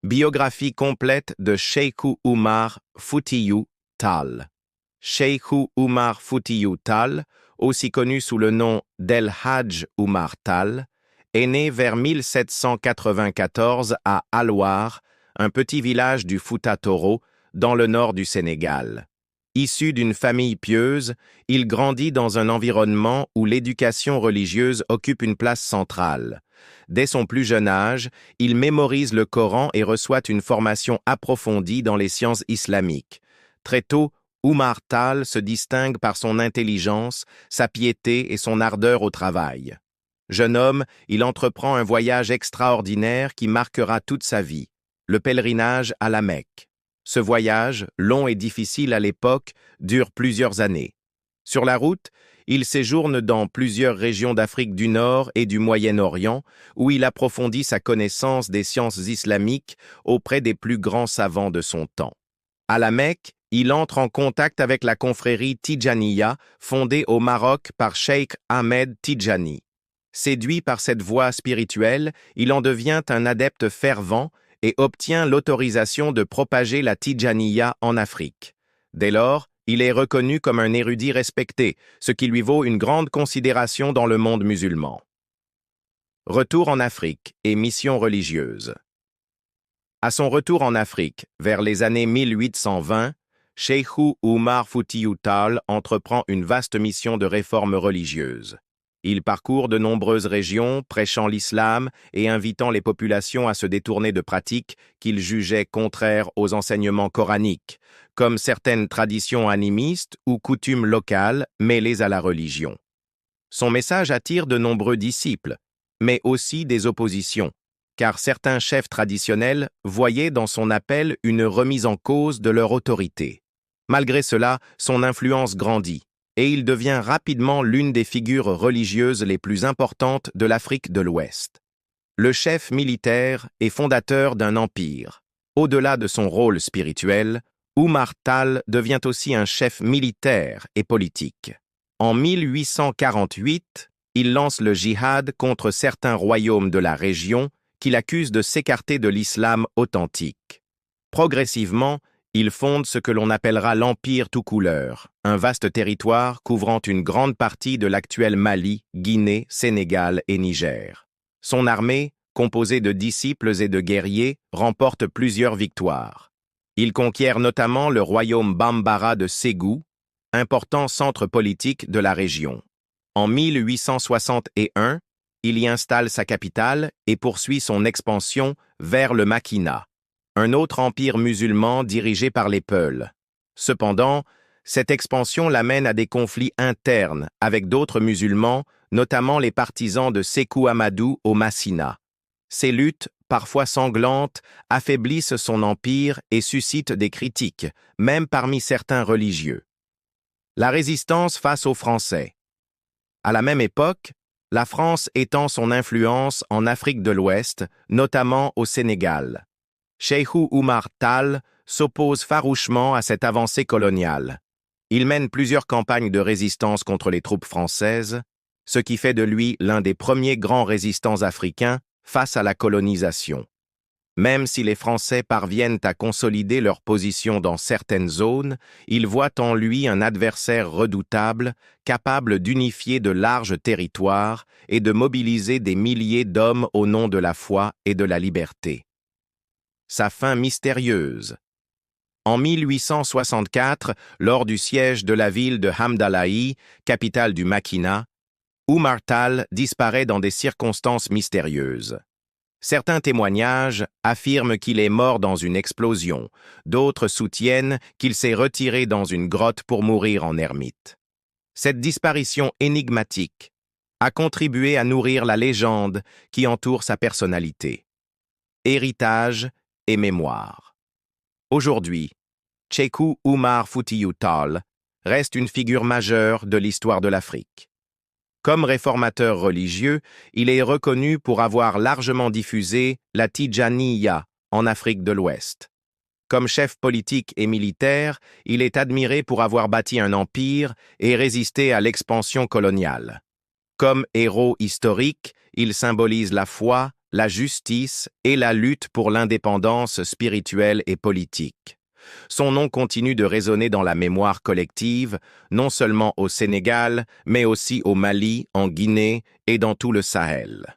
Biographie complète de Cheikhu Umar Foutiyou Tall. Cheikhu Umar Foutiyou Tall, aussi connu sous le nom d'El Hadj Umar Tall, est né vers 1794 à Alwar, un petit village du Fouta Toro, dans le nord du Sénégal. Issu d'une famille pieuse, il grandit dans un environnement où l'éducation religieuse occupe une place centrale. Dès son plus jeune âge, il mémorise le Coran et reçoit une formation approfondie dans les sciences islamiques. Très tôt, Umar Tall se distingue par son intelligence, sa piété et son ardeur au travail. Jeune homme, il entreprend un voyage extraordinaire qui marquera toute sa vie, le pèlerinage à la Mecque. Ce voyage, long et difficile à l'époque, dure plusieurs années. Sur la route, il séjourne dans plusieurs régions d'Afrique du Nord et du Moyen-Orient, où il approfondit sa connaissance des sciences islamiques auprès des plus grands savants de son temps. À la Mecque, il entre en contact avec la confrérie Tidjaniya, fondée au Maroc par Cheikh Ahmed Tidjani. Séduit par cette voie spirituelle, il en devient un adepte fervent et obtient l'autorisation de propager la Tidjaniya en Afrique. Dès lors, il est reconnu comme un érudit respecté, ce qui lui vaut une grande considération dans le monde musulman. Retour en Afrique et mission religieuse. À son retour en Afrique, vers les années 1820, Cheikhu Umar Foutiyou Tall entreprend une vaste mission de réforme religieuse. Il parcourt de nombreuses régions, prêchant l'islam et invitant les populations à se détourner de pratiques qu'il jugeait contraires aux enseignements coraniques, comme certaines traditions animistes ou coutumes locales mêlées à la religion. Son message attire de nombreux disciples, mais aussi des oppositions, car certains chefs traditionnels voyaient dans son appel une remise en cause de leur autorité. Malgré cela, son influence grandit, et il devient rapidement l'une des figures religieuses les plus importantes de l'Afrique de l'Ouest. Le chef militaire et fondateur d'un empire. Au-delà de son rôle spirituel, Umar Tall devient aussi un chef militaire et politique. En 1848, il lance le djihad contre certains royaumes de la région qu'il accuse de s'écarter de l'islam authentique. Progressivement, il fonde ce que l'on appellera l'Empire tout couleur, un vaste territoire couvrant une grande partie de l'actuel Mali, Guinée, Sénégal et Niger. Son armée, composée de disciples et de guerriers, remporte plusieurs victoires. Il conquiert notamment le royaume Bambara de Ségou, important centre politique de la région. En 1861, il y installe sa capitale et poursuit son expansion vers le Makina, un autre empire musulman dirigé par les Peuls. Cependant, cette expansion l'amène à des conflits internes avec d'autres musulmans, notamment les partisans de Sékou Amadou au Massina. Ces luttes, parfois sanglantes, affaiblissent son empire et suscitent des critiques, même parmi certains religieux. La résistance face aux Français. À la même époque, la France étend son influence en Afrique de l'Ouest, notamment au Sénégal. Cheikhu Umar Tall s'oppose farouchement à cette avancée coloniale. Il mène plusieurs campagnes de résistance contre les troupes françaises, ce qui fait de lui l'un des premiers grands résistants africains face à la colonisation. Même si les Français parviennent à consolider leur position dans certaines zones, ils voient en lui un adversaire redoutable, capable d'unifier de larges territoires et de mobiliser des milliers d'hommes au nom de la foi et de la liberté. Sa fin mystérieuse. En 1864, lors du siège de la ville de Hamdalaï, capitale du Makina, Umar Tall disparaît dans des circonstances mystérieuses. Certains témoignages affirment qu'il est mort dans une explosion, d'autres soutiennent qu'il s'est retiré dans une grotte pour mourir en ermite. Cette disparition énigmatique a contribué à nourrir la légende qui entoure sa personnalité. Héritage et mémoire. Aujourd'hui, Cheikhu Umar Foutiyou Tall reste une figure majeure de l'histoire de l'Afrique. Comme réformateur religieux, il est reconnu pour avoir largement diffusé la Tidjaniya en Afrique de l'Ouest. Comme chef politique et militaire, il est admiré pour avoir bâti un empire et résisté à l'expansion coloniale. Comme héros historique, il symbolise la foi, la justice et la lutte pour l'indépendance spirituelle et politique. Son nom continue de résonner dans la mémoire collective, non seulement au Sénégal, mais aussi au Mali, en Guinée et dans tout le Sahel.